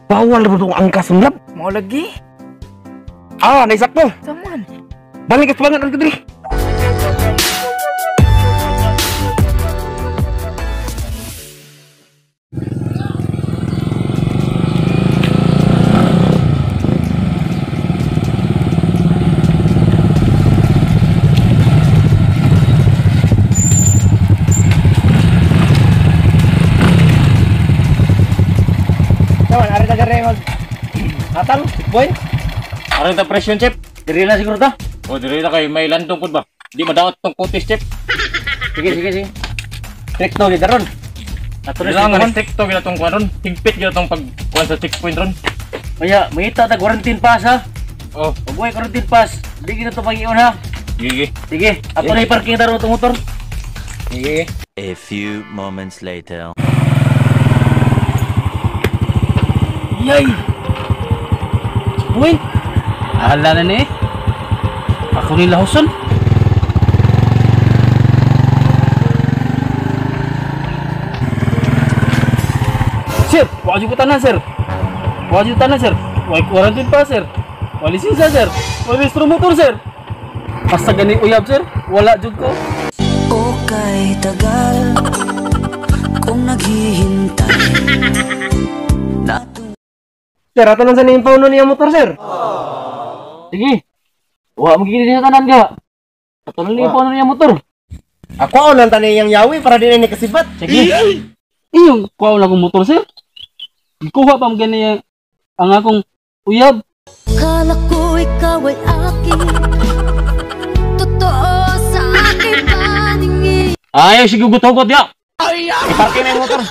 Bawal na itong angkas ng lab. Mau lagi? Ah, naisakto. Saman. Balik ka banget ang kediri. Atang, boy. Aron ta presyon, chef. Diri na siguro ta. O diri na kay may landong pud ba? Di madaot tong kutis, chef. Sige. Trick to di daron. Ato na Kailangan siguro. strict to gina tong kuan ron. Higpit gina tong pagkuan sa checkpoint ron. Kaya mahita ta quarantine pass ha. Oh, Pagbuhay quarantine pass. Di gina to pangiyon ha. gigi. Sige, ato na i-parking daron itong motor. Gigi. A few moments later. Yay! Boy! Ahala na ni. Ako ni lahuson. Sir, wajib tanan sir. Wajib tanan sir. Wai quarantine pa sir. Wali lisensa sir. Wali registro motor sir. Basta gani uyab sir. Wala jud ko. Okay, tagal kung naghihintay. Sir, ato lang sa nimpaw niya motor sir. Sige. Wa magiging sa tanan ka. Ato lang nimpaw niya motor. Ako nang tani yang yawi para di na kasibat. Sige. Iyong kuha na akong motor, sir. Kuha pa mga niya ang akong uyab. Kala ko ikaw ay akin, totoo sa aking paningin. Ayaw sigugot-hugot ya. I-parking na yung motor.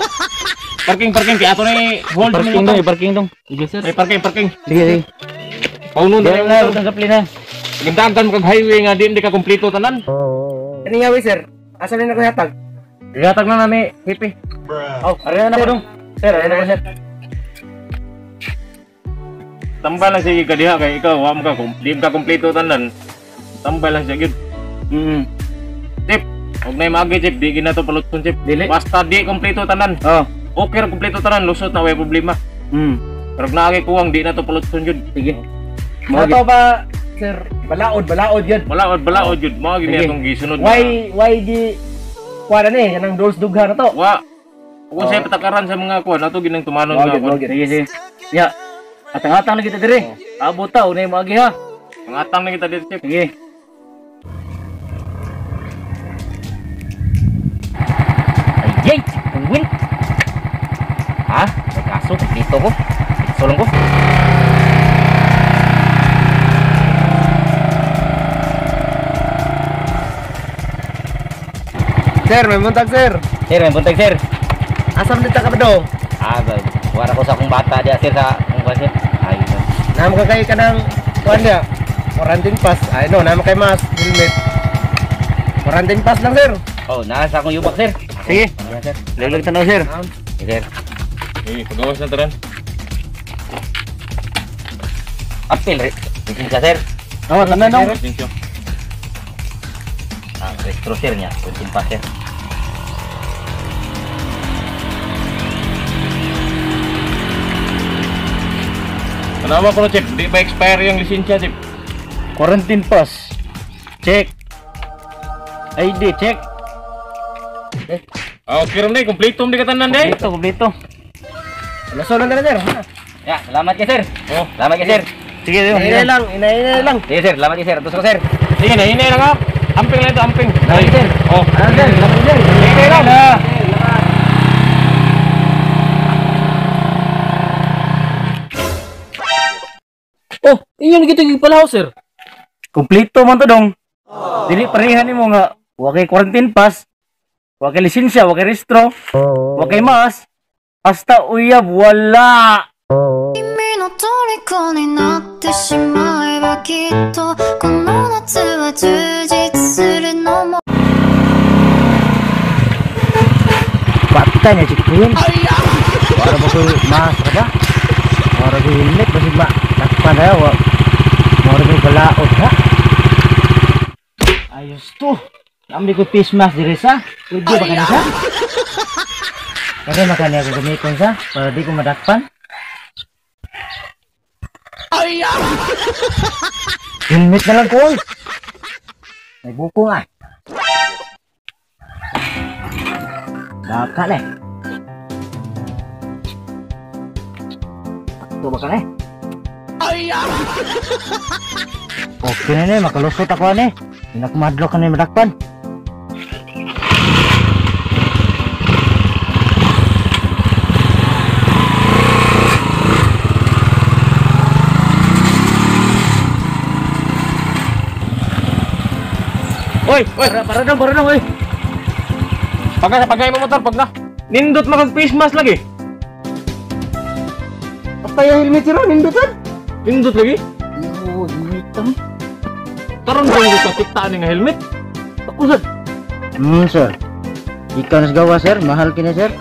Parking kaya ato ni hold Parking mo dong, motor. parking dong. Sige, sir. Ay parking. Sige. Pauno na Dahil yung na, motor. tanggap na. Gindagan mo kag highway nga di ka kumpleto tanan. Ano yawi sir? Asa na ko hatag? Igatag na nami, hippie. Oh, ariyan na po dong. Sir, ariyan na po, sir. Tambal lang sige ka diha kay ikaw wa mo ka di ka kumpleto tanan. Tambal lang sige. Tip, og nay magi chip di gina to palutson chip. Dili. Basta di kumpleto tanan. Oh. Okay ra kumpleto tanan lusot na way problema. Pero naagi kuwang di na to palutson jud. Sige. Ato ba sir? Balaod yan. Balaod jud mo gi Sige. atong gisunod. Why di kuha na ni kanang dolls dugha na to. Wa. Kung say patakaran sa mga kuan ato ginang tumanon nga kuan. Sige. Ya. Atang-atang na kita dire. Abot ta, unay magi ha. Pangatang na kita dito chip. Sige. Ay, tungguin. Ha? May kaso, dito ko. Solong ko. Sir, may buntag sir. Sir, may buntag sir. Asam dito ka ba do? Wala ko sa akong bata dia sir sa akong bata. Ayun na. Nama ka kay kanang kuan dia. Quarantine pass. Ay no, nama kay mas helmet. Quarantine pass lang sir. Oh, nasa akong yubak sir. Sige. Ayan sir. Lalag tanaw sir. Sige sir. Eh, pagawas na taran. Apil re. Bikin ka sir. Oh, tanan dong. Thank you. Registro sir niya. Kuntin pa sir. Kenapa ko chip? Di ba expire yung lisensya chip? Quarantine pass. Check. ID check. Oh, kirim deh, kompleto di katanan deh. Kompleto. Laso lang na sir. Ya, selamat ya sir. Oh, Selamat ya sir. Sige, Inay lang. Sige sir, selamat ya sir. Terus sir. sige na, ini lang ah. Amping lang ito, amping. Selamat sir. Oh, Ano sir? Selamat sir. ini lang. Oh, iyon gitu pala sir. Kompleto man to dong. Dili parehan nimo nga wa kay quarantine pass, wa kay lisensya, wa kay registro, wa kay mas, hasta uyab wala. 君の虜になってしまえばきっとこの夏は充実するのも Patay na cik yun. Wala ba ko mas ba? Wala ko helmet basig ba? Takpan na wa. Wala ko balaod ha. Ayos to. Ambil ko face mask diri sa. Pwede ba kanina sa? Kasi makanya ko gamitin sa para di ko madakpan. Helmet na lang ko. May buko nga. Baka na eh. Ito baka na eh. Okay na eh, makalusot ako na eh. Pinakmadlo ka na yung madakpan. Oy, Para dong, oy. pagay mo motor, pag na. Nindot makag face mask lagi. Apa yung helmet sir? Nindutan? Nindot lagi. Yo, hitam. Karon ba yung sa tiktaan nga helmet? Ako sir. Sir. Ikaw nas gawa sir, mahal kini sir.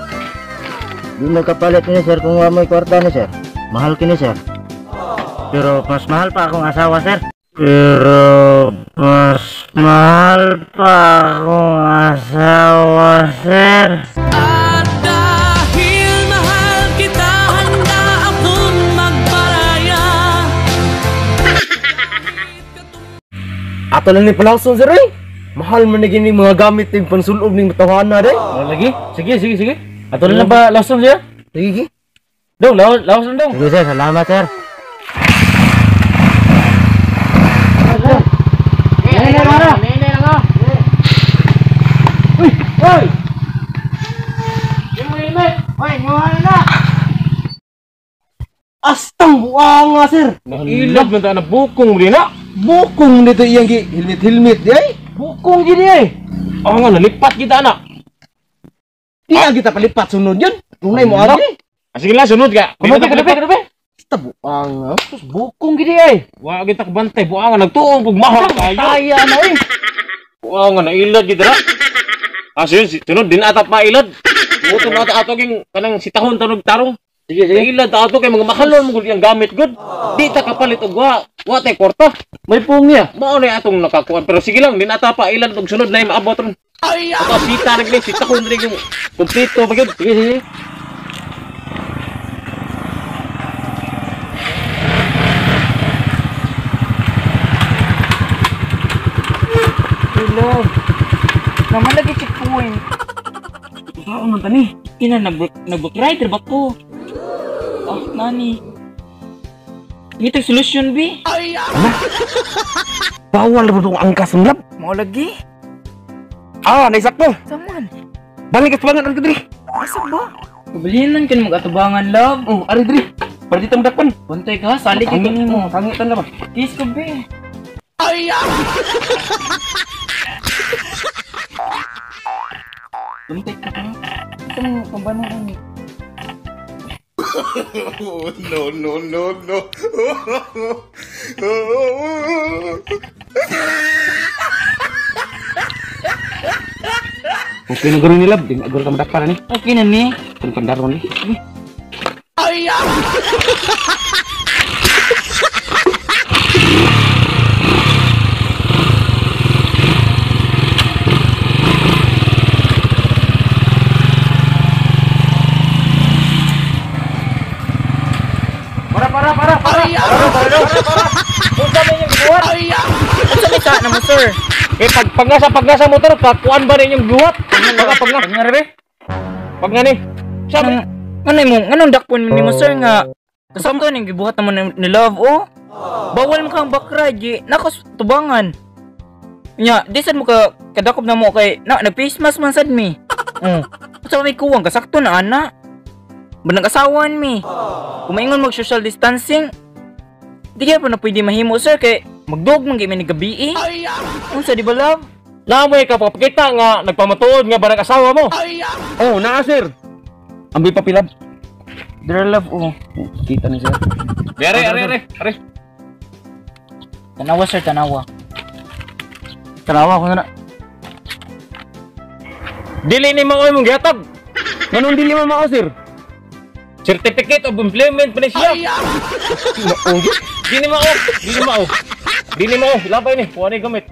Di mo kapalit ni sir kung wa mo'y kwarta ni sir. Mahal kini sir. Pero mas mahal pa akong asawa sir. Pero mas mahal pa akong asawa sir. At dahil mahal kita, handa akong magparaya. Ato lang ni palawson sir eh. Mahal man na gini mga gamit yung pansulog ng matawanan eh. Oh, lagi? Sige. Ato na lang ba lawson siya? Sige. Dong, lawson dong. Sige sir, salamat sir. Astang buanga sir. Ilag man ta na bukong mo din na. Bukong nito iyang helmet di ay. Bukong gini eh. Oh nga nalipat kita na. Di na kita palipat sunod yun. Tunay mo ari. Sige lang sunod ka. Kadabi. Basta buanga. Bukong gini eh. Wa kita kabantay buangan nagtuong pug mahal kayo. Kaya na eh. Buangan na ilad kita ra. Sige, sunod din ata pa ilad. Buto na ato king kanang sitahon tanog tarong. Sige. Ilad ato kay mga mahalon mo gud yang gamit gud. Di ta kapalit og wa tay kwarta. May pungya. Mao na atong nakakuan pero sige lang din ata pa ilad og sunod na maabot ron. Ato sita nagli sitahon rin yung kompleto ba gud. Sige. Hello. Naman lagi checkpoint. Sao man tani? Kina nag-book rider ba ko? Ah, nani. Ngitong solution bi. Bawal mo itong angkas ng lab. Mau lagi? Naisakto. Saman. Balik ka sebangan ari diri. Asa ba? Kabilinan kan mag-atubangan love. Oh, ari diri. Para dito magdakpan. Bantay ka, sali ka Tangi mo. mo, tangitan na ba? Kiss ko be. Bantay ka pa. Ito mo pambanaan ni. Okay na gano'n nila, din agol ka madakpan ni. Okay na ni. Kung pandaron ni. Asa may ka na mo sir? Eh pag nasa motor kakuan ba rin yung buhat? Pag Nga rebe? nga ni. Sabi Anong dakpon mo ni mo sir nga kasama ning gibuhat naman ni love oh. Bawal mo kang backride gi nakos tubangan. Nya, di sad mo ka kadakop na mo kay na face mask man sad mi. Oh. Sa may kuwang kasakto na ana. Banang asawan mi. Kumaingon mag social distancing. Di kaya pa na pwede mahimo sir kay magdog man gyud ni gabi eh. Unsa di ba love? namoy ka papakita nga nagpamatuod nga barang asawa mo. Oh, naa sir. Ambi pa pilab. Dear love oh. Kita ni sir. Are. Tanawa sir, tanawa. Tanawa ko na. Dili ni mao imong gihatag. Ganun dili man mao sir. Certificate of Employment pa ni siya. Dili mao. Labay ni, kuha ni gamit.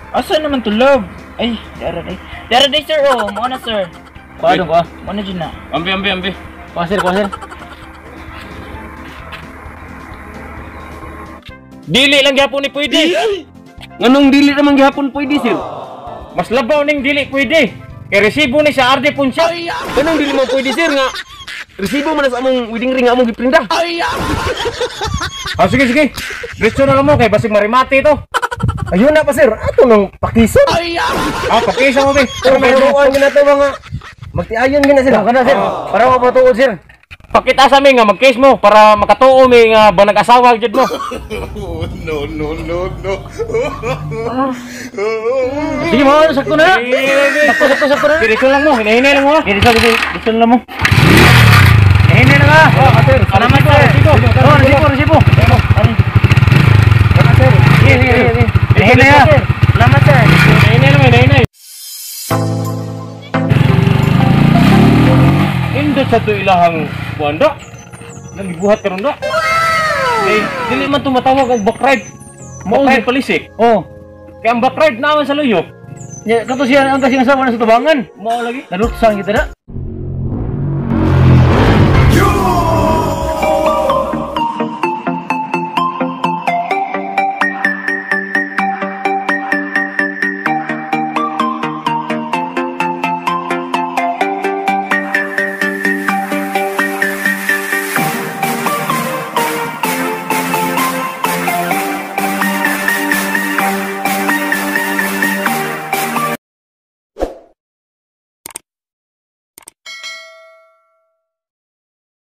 Asa naman to love? Ay, dara day sir oh, mo na sir. Kuha ka. Mo na dyan na. Ambi. Kuha sir. Dili lang gyapon ni pwede. Nganong dili naman gihapon pwede, sir? Mas labaw ning dili pwede. Kay resibo ni sa RD Punsa. Ganong dili mo pwede, sir, nga resibo man sa among wedding ring nga among giprinda. Ah, sige sige. Diretso na lang mo kay basig marimate to. Ayun na pa sir, ato nang pakison. Ah, pakisa mo be. Pero may ruan ginato mga magtiayon gina sila. Kana, sir. Para mapatuod, sir. Pakita sa mi nga mag-case mo para makatuo mi nga ba nag-asawa jud mo. Sige mo, sakto na. Sakto na. Diretso lang mo, hinahinay lang mo. Dito na mo. Hini na nga. Sir. Salamat, sir. Resibo. Sige. Hini na. Salamat, sir. Hinahinay lang, hinahinay. Indot sa to ilahang buwanda. Nagibuhat karon da. Eh, dili man to matawag og backride. Bakride palisik. Oh. Kaya ang backride naman sa luyo. Ya, kato siya ang kasing asawa na sa tubangan. Mao lagi. Nalutsang kita na.